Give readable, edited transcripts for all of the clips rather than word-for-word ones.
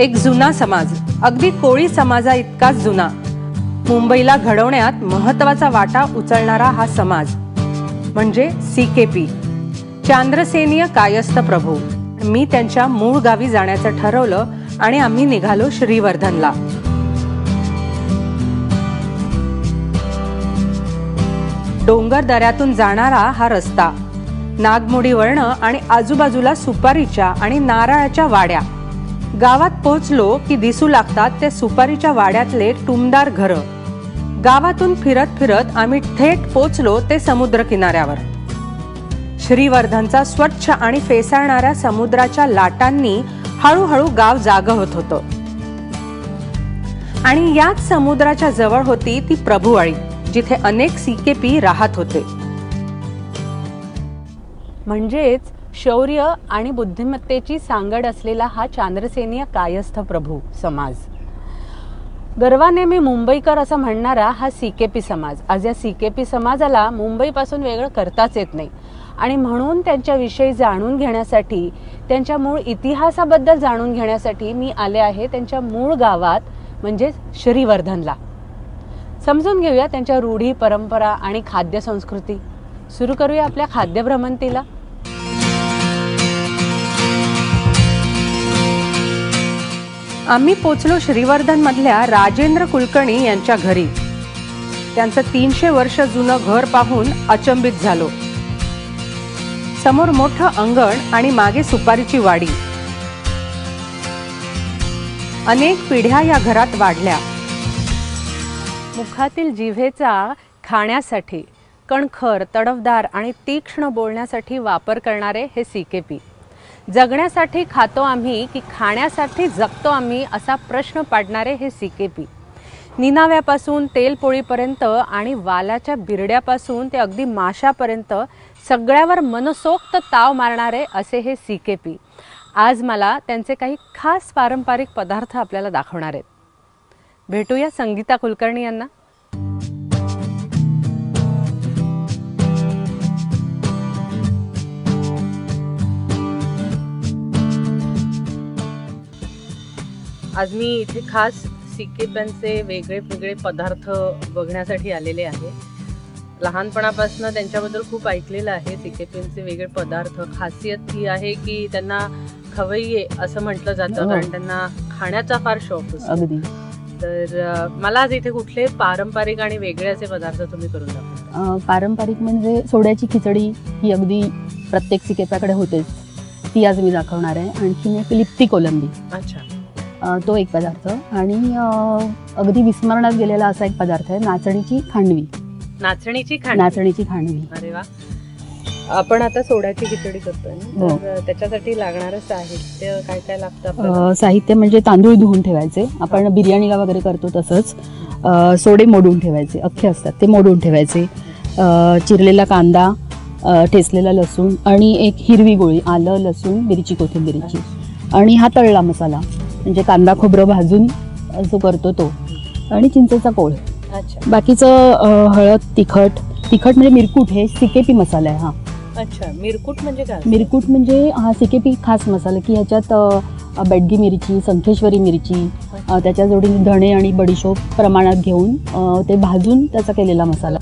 एक जुना समाज, अगदी कोळी समाजा इतकाच जुना, मुंबईला घडवण्यात महत्त्वाचा वाटा उचलणारा हा समाज म्हणजे सीकेपी, चांद्रसेनीय कायस्थ प्रभू. मी त्यांच्या मूळ गावी जाण्याचं ठरवलं आणि आम्ही निघालो श्रीवर्धनला. डोंगर दऱ्यातून जाणारा हा रस्ता, नागमोडी वळण आणि आजूबाजूला सुपारीच्या आणि नारळाच्या वाड्या. गावात पोहोचलो की दिसू लागतात ते सुपारीच्या वाड्यातले टुमदार घरं. गावातून फिरत फिरत आम्ही थेट पोहोचलो ते समुद्र किनाऱ्यावर. श्रीवर्धनचा स्वच्छ आणि फेसाळणाऱ्या समुद्राच्या लाटांनी हळूहळू गाव जागं होत होतं. आणि याच समुद्राच्या जवळ होती ती प्रभुवाडी, जिथे अनेक सीकेपी राहत होते. म्हणजेच शौर्य आणि बुद्धिमत्तेची सांगड असलेला हा चांद्रसेनीय कायस्थ प्रभू समाज. गर्वाने मी मुंबईकर असं म्हणणारा हा सीकेपी समाज. आज या सीकेपी समाजाला मुंबईपासून वेगळं करताच येत नाही आणि म्हणून त्यांच्याविषयी जाणून घेण्यासाठी, त्यांच्या मूळ इतिहासाबद्दल जाणून घेण्यासाठी मी आले आहे त्यांच्या मूळ गावात म्हणजे श्रीवर्धनला. समजून घेऊया त्यांच्या रूढी, परंपरा आणि खाद्य संस्कृती. सुरू करूया आपल्या खाद्य भ्रमंतीला. आम्ही पोचलो श्रीवर्धन मधल्या राजेंद्र कुलकर्णी यांच्या घरी. त्यांचं 300 वर्ष जुनं घर पाहून अचंबित झालो. समोर मोठं अंगण आणि मागे सुपारीची वाडी. अनेक पिढ्या या घरात वाढल्या. मुखातील जिव्हेचा खाण्यासाठी, कणखर, तडफदार आणि तीक्ष्ण बोलण्यासाठी वापर करणारे हे सीकेपी. जगण्यासाठी खातो आम्ही की खाण्यासाठी जगतो आम्ही असा प्रश्न पाडणारे हे सीकेपी. निनाव्यापासून तेलपोळीपर्यंत आणि वालाच्या बिरड्यापासून ते अगदी माशापर्यंत सगळ्यावर मनसोक्त ताव मारणारे असे हे सीकेपी. आज मला त्यांचे काही खास पारंपरिक पदार्थ आपल्याला दाखवणार आहेत. भेटूया संगीता कुलकर्णी यांना. आज मी इथे खास सीकेप्यांचे वेगळे वेगळे पदार्थ बघण्यासाठी आलेले आहे. लहानपणापासून त्यांच्याबद्दल खूप ऐकलेलं आहे. सीकेप्यांचे वेगळे पदार्थ, खासियत ही आहे की त्यांना खवय्ये असं म्हटलं जातं, कारण त्यांना खाण्याचा फार शौक असतो. तर मला आज इथे कुठले पारंपरिक आणि वेगळे असे पदार्थ तुम्ही करून दाखवा? पारंपरिक म्हणजे सोड्याची खिचडी, ही अगदी प्रत्येक सीकेप्याकडे होतेच, ती आज मी दाखवणार आहे. आणखी एक लिप्ती कोलंबी. अच्छा. तो एक पदार्थ. आणि अगदी विस्मरणात गेलेला असा एक पदार्थ आहे नाचणीची खांडवी. नाचणीची खांडवी. अरे वा. आपण आता सोड्याची खिचडी करतोय, तर त्याच्यासाठी लागणारं साहित्य काय काय लागतं? साहित्य म्हणजे तांदूळ धुवून ठेवायचे, आपण बिर्याणीला वगैरे करतो तसंच. सोडे मोडून ठेवायचे, अख्खे असतात ते मोडून ठेवायचे. चिरलेला कांदा, ठेचलेला लसूण आणि एक हिरवी गोळी, आलं, लसूण, मिरची, कोथिंबीरची. आणि हा तळला मसाला म्हणजे कांदा खोबरं भाजून जो करतो तो. आणि चिंचेचा कोळ. बाकीचं हळद, तिखट म्हणजे मिरकूट, हे सीकेपी मसाला आहे हा. अच्छा. मिरकूट म्हणजे काय? मिरकूट म्हणजे हा सीकेपी खास मसाला की ह्याच्यात बेडगी मिरची, संखेश्वरी मिरची, त्याच्या जोडीने धणे आणि बडीशोप प्रमाणात घेऊन ते भाजून त्याचा केलेला मसाला.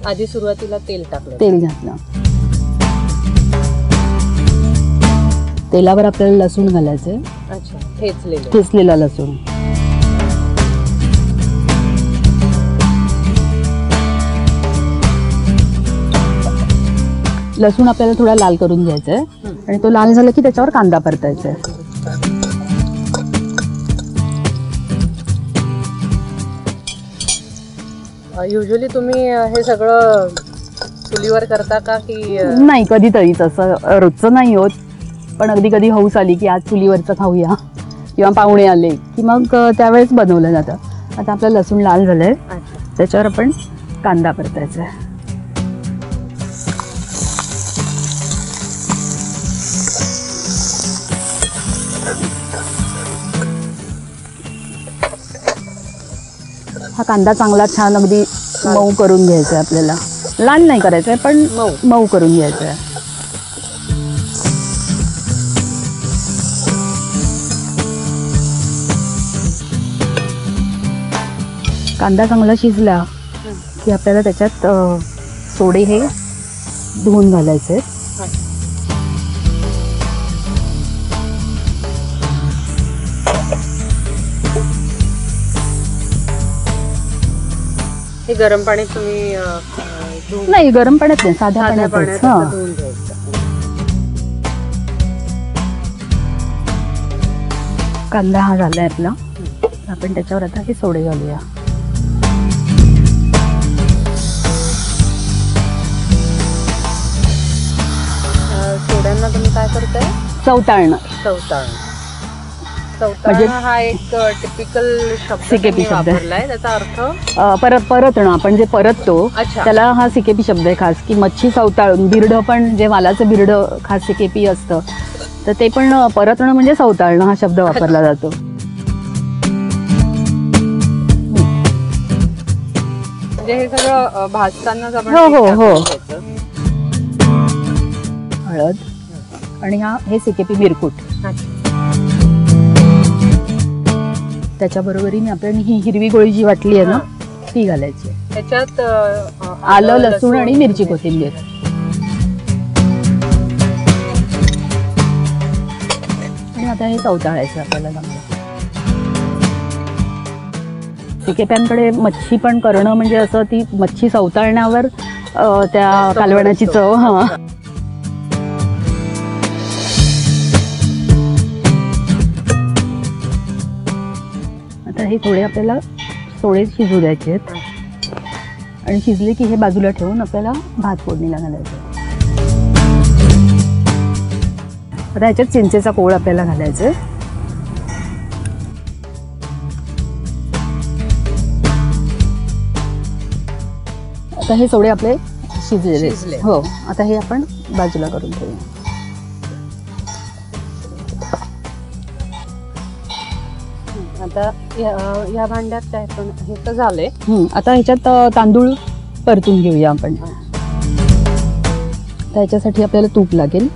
आधी सुरुवातीला तेल घातलं. तेलावर आपल्याला लसूण घालायचे. अच्छा. ठेचलेला लसूण. लसूण आपल्याला थोडा लाल करून घ्यायचा आहे आणि तो लाल झाला की त्याच्यावर कांदा परतायचा आहे. युजली तुम्ही हे सगळं चुलीवर करता का की नाही? कधीतरीच, असं रोजचं नाही होत, पण अगदी कधी हौस आली की आज चुलीवरचं खाऊया किंवा पाहुणे आले की मग त्यावेळेस बनवलं जातं. आता आपलं लसूण लाल झालंय, त्याच्यावर आपण कांदा परतायचा आहे. हा कांदा चांगला छान अगदी मऊ करून घ्यायचा आहे आपल्याला. लाल नाही करायचं आहे पण मऊ करून घ्यायचं आहे. कांदा चांगला शिजला की आपल्याला त्याच्यात सोडे हे धुवून घालायचे. हे गरम पाणी तुम्ही नाही, गरम पाण्यात नाही, साध्या पाण्यातच. कांदा हा झालाय आपला. आपण त्याच्यावर आता हे सोडे घालूया. सोड्यांना तुम्ही काय करताय? चवताळणं. म्हणजे हा एक टिपिकल शब्द सिकेपी शब्द वापरलाय. त्याचा अर्थ परतणं. आपण जे परततो त्याला हा सिकेपी शब्द आहे खास. की मच्छी चवताळून, बिरडं पण जे वालाचं बिरडं खास सिकेपी असतं, तर ते पण परतणं म्हणजे चवताळणं हा शब्द वापरला जातो. म्हणजे हे सगळं भाजतानाच आपण हो. हळद आणि हे सिकेपी मिरकूट. त्याच्या बरोबरीने आपण ही हिरवी गोळी जी वाटली आहे ना ती घालायची. त्याच्यात आलं, लसूण आणि मिरची, कोथिंबीर. आणि आता हे चवताळायचं आपल्याला चांगलं. सिकेप्यांकडे मच्छी पण करणं म्हणजे असं, ती मच्छी चवताळण्यावर त्या कालवणाची चव. हा, आता हे थोडे आपल्याला सोडे शिजू द्यायचे आहेत. आणि शिजले की हे बाजूला ठेवून आपल्याला भात फोडणीला घालायचं. आता ह्याच्यात चिंचेचा कोळ आपल्याला घालायचा. आता हे सोडे आपले शिजलेले. हो, आता हे आपण बाजूला करून ठेवूया. आता या भांड्यात काय पण हे तर झाले. आता ह्याच्यात तांदूळ परतून घेऊया आपण. त्याच्यासाठी आपल्याला तूप लागेल.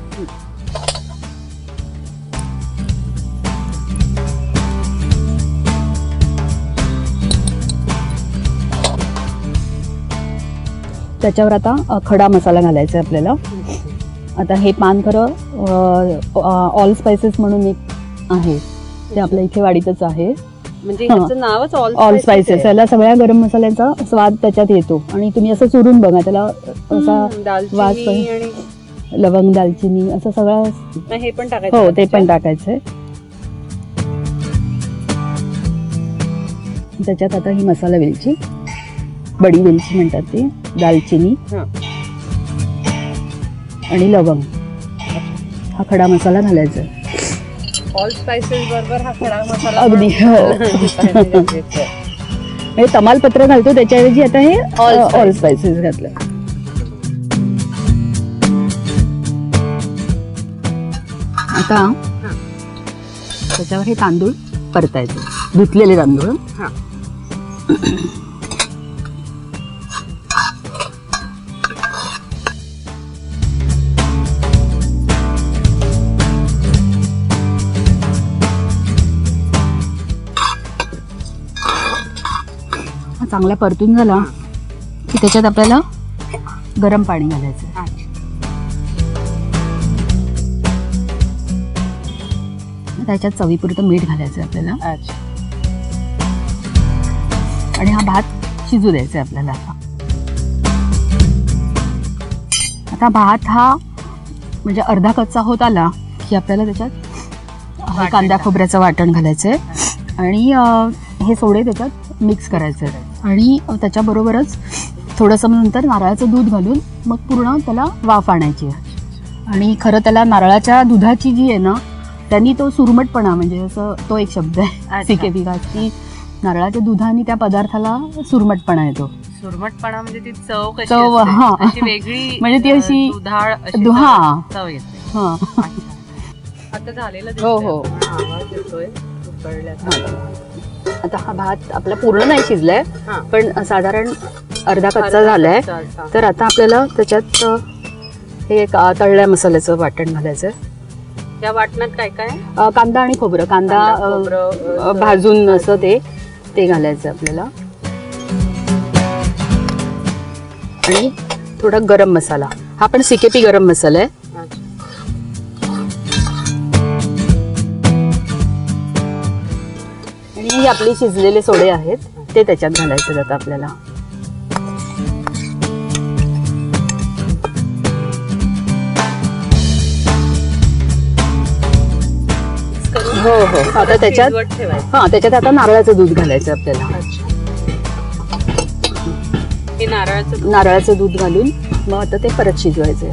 त्याच्यावर आता खडा मसाला घालायचा आहे आपल्याला. आता हे पान खरं ऑल स्पायसेस म्हणून एक आहे, ते आपल्या इथे वाडीतच आहे. म्हणजे ह्याचं नावच ऑल स्पायसेस. याला सगळ्या गरम मसाल्यांचा स्वाद त्याच्यात येतो. आणि तुम्ही असं चुरून बघा, त्याला असा वास, लवंग, दालचिनी असं सगळं हे पण टाकायचं. हो, ते पण टाकायचंय. त्याच्यात आता ही मसाला वेलची, बडी वेलची म्हणतात ती, दालचिनी आणि लवंग, हा खडा मसाला घालायचा. ऑल स्पायसेस बरोबर हा खडा मसाला अगदी. हो, तमालपत्र घालतो त्याच्याऐवजी आता हे ऑल स्पायसेस घातलं. आता त्याच्यावर हे तांदूळ परतायचे, धुतलेले तांदूळ. चांगला परतून झाला की त्याच्यात आपल्याला गरम पाणी घालायचं. त्याच्यात चवीपुरतं मीठ घालायचं आपल्याला. आणि हा भात शिजू द्यायचा आपल्याला. आता भात हा म्हणजे अर्धा कच्चा होत आला की आपल्याला त्याच्यात कांदा खोबऱ्याचं वाटण घालायचंय. आणि हे सोडे त्याच्यात मिक्स करायचे. आणि त्याच्याबरोबरच थोडंसं नंतर नारळाचं दूध घालून मग पूर्ण त्याला वाफ आणायची. आणि खरं त्याला नारळाच्या दुधाची जी आहे ना, त्यांनी तो सुरमटपणा, म्हणजे असं तो एक शब्द आहे सिकेपी का, की नारळाच्या दुधाने त्या पदार्थाला सुरमटपणा येतो. सुरमटपणा म्हणजे ती चव कशी चव, हा, वेगळी, म्हणजे ती अशी दुधाळ चव येते. हा, आता झालेलं. हो, आवाज येतोय उकळल्याचा. आता हा भात आपला पूर्ण नाही शिजलाय, पण साधारण अर्धा कच्चा झालाय. तर आता आपल्याला त्याच्यात हे तळल्या मसाल्याचं वाटण घालायचं. त्या वाटणात काय काय? कांदा आणि खोबरं. कांदा भाजून असं ते घालायचं आपल्याला. आणि थोडा गरम मसाला. हा पण CKP गरम मसाला आहे. आणि हे आपले शिजलेले सोडे आहेत ते त्याच्यात घालायचे जातं आपल्याला. हो हो. आता त्याच्यात त्याच्यात आता नारळाचं दूध घालायचं आपल्याला. हे नारळाचं दूध घालून मग आता ते परत शिजवायचं.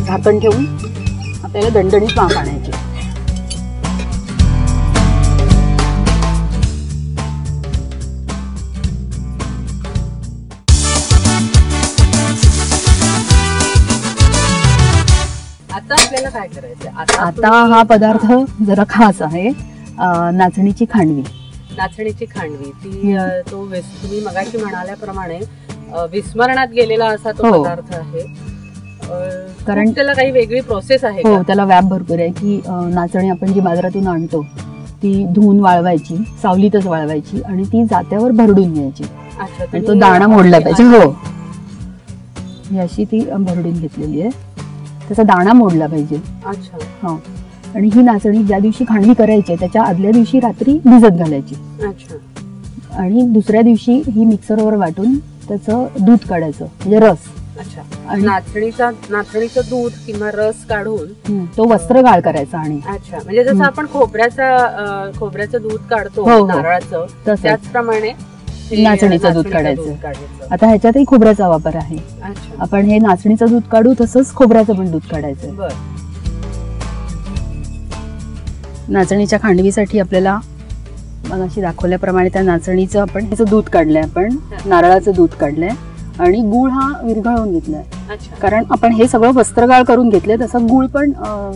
झाकण ठेवून आपल्याला दणदणीत वाफ आणायची. आता आपल्याला काय करायचं? आता हा पदार्थ जरा खास आहे. नाचणीची खांडवी. नाचणीची खांडवी ती तुम्ही मगाशी म्हणाल्याप्रमाणे विस्मरणात गेलेला असा तो पदार्थ आहे. कारण त्याला काही वेगळी प्रोसेस आहे. हो, त्याला व्याप भरपूर आहे. की नाचणी आपण जी बाजारातून आणतो ती धुवून वाळवायची, सावलीतच वाळवायची आणि ती जात्यावर भरडून घ्यायची. आणि तो दाणा मोडला पाहिजे. हो, ही अशी ती भरडून घेतलेली आहे. त्याचा दाणा मोडला पाहिजे. अच्छा. हो. आणि ही नाचणी ज्या दिवशी खांडवी करायची त्याच्या आदल्या दिवशी रात्री भिजत घालायची. अच्छा. आणि दुसऱ्या दिवशी ही मिक्सरवर वाटून त्याचं दूध काढायचं, म्हणजे रस. अच्छा. आणि नाचणीचं दूध किंवा रस काढून तो वस्त्रगाळ करायचा. आणि अच्छा, म्हणजे जसं आपण खोबऱ्याचं दूध काढतो नारळाचं, त्याचप्रमाणे नाचणीचं दूध काढायचं. आता ह्याच्यातही खोबऱ्याचा वापर आहे. आपण हे नाचणीचं दूध काढू तसंच खोबऱ्याचं पण दूध काढायचं. नाचणीच्या खांडवीसाठी आपल्याला मगाशी दाखवल्याप्रमाणे त्या नाचणीचं आपण ह्याचं दूध काढलंय, आपण नारळाचं दूध काढलंय आणि गुळ हा विरघळवून घेतलाय. कारण आपण हे सगळं वस्त्रगाळ करून घेतलंय, तसं गुळ पण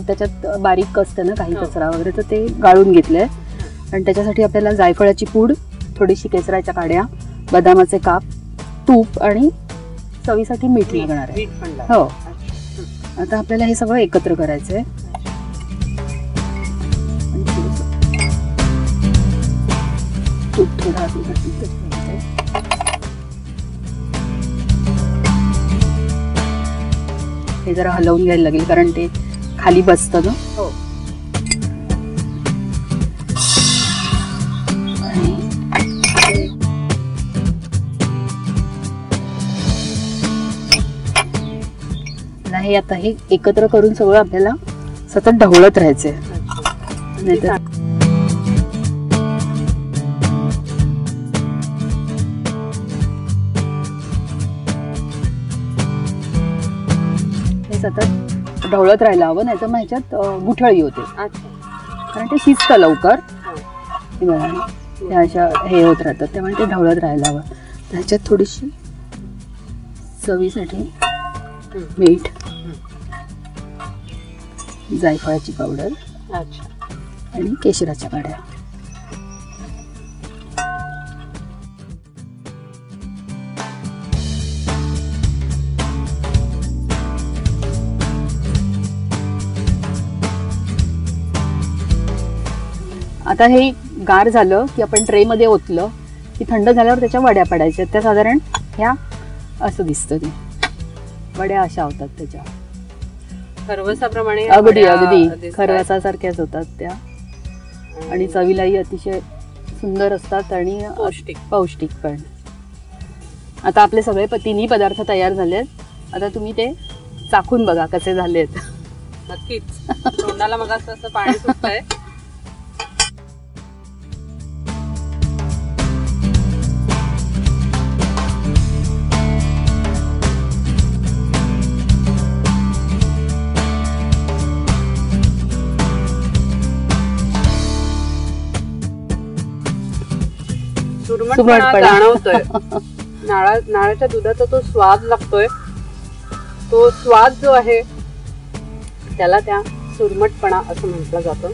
त्याच्यात बारीक असतं ना काही कचरा वगैरे, तर ते गाळून घेतलंय. आणि त्याच्यासाठी आपल्याला जायफळाची पूड, थोडीशी केसराच्या काड्या, बदामाचे काप, तूप आणि चवीसाठी मीठ लागणार आहे. हो. आता आपल्याला हे सगळं एकत्र करायचंय. तूप थोडा हे जरा हलवून घ्यायला लागेल कारण ते खाली बसतं ना. हो. हे आता हे एकत्र करून सगळं आपल्याला सतत ढवळत राहायचंय. नाहीतर हे सतत ढवळत राहायला हवं, नाहीतर मग ह्याच्यात गुठळी होते. कारण ते शिजतं लवकर. अशा हे होत राहतात, त्यामुळे ते ढवळत राहायला हवं. ह्याच्यात थोडीशी चवीसाठी मीठ, जायफळाची पावडर आणि केशराच्या काड्या. आता हे गार झालं की आपण ट्रे मध्ये ओतलं की थंड झाल्यावर त्याच्या वड्या पडायच्या. त्या साधारण ह्या असं दिसतं, ते वड्या अशा होतात त्याच्या. खरवसाप्रमाणे अगदी खरवसासारख्याच होतात त्या. आणि चवीलाही अतिशय सुंदर असतात आणि पौष्टिक पण. आता आपले सगळे तिन्ही पदार्थ तयार झालेत. आता तुम्ही ते चाखून बघा कसे झालेत. नक्कीच तोंडाला मग असं पाणी सुटतंय. जाणवतोय. नारळाच्या दुधाचा तो स्वाद लागतोय. तो स्वाद जो आहे त्याला त्या सुरमटपणा असं म्हटलं जातं.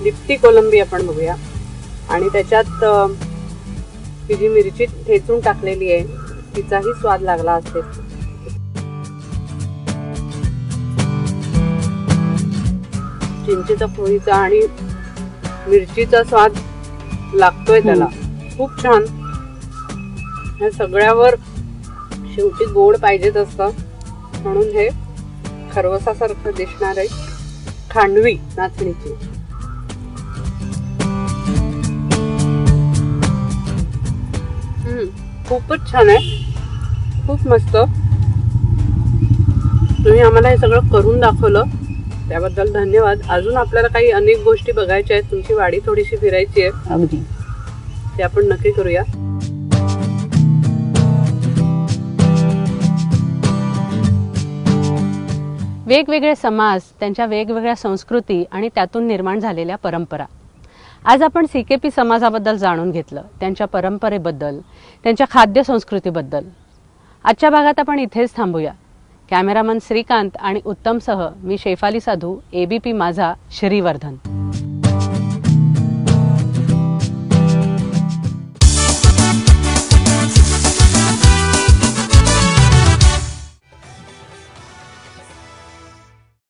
लिप्ती कोलंबी आपण बघूया. आणि त्याच्यात ती जी मिरची ठेचून टाकलेली आहे तिचाही स्वाद लागला असेल. चिंचेचा फोडीचा आणि मिरचीचा स्वाद लागतोय त्याला. खूप छान. ह्या सगळ्यावर शेवटी गोड पाहिजेच असतं, म्हणून हे खरवसासारखं दिसणार आहे खांडवी नाचणीची. खूपच छान आहे, खूप मस्त. तुम्ही आम्हाला हे सगळं करून दाखवलं त्याबद्दल धन्यवाद. अजून आपल्याला काही अनेक गोष्टी बघायच्या आहेत. तुमची वाडी थोडीशी फिरायची आहे. अगदी ते आपण नक्की करूया. वेगवेगळे समाज, त्यांच्या वेगवेगळ्या संस्कृती आणि त्यातून निर्माण झालेल्या परंपरा. आज आपण CKP समाजाबद्दल जाणून घेतलं, त्यांच्या परंपरेबद्दल, त्यांच्या खाद्य संस्कृतीबद्दल. आजच्या भागात आपण इथेच थांबूया. कॅमेरामन श्रीकांत आणि उत्तमसह मी शेफाली साधू, ABP माझा, श्रीवर्धन.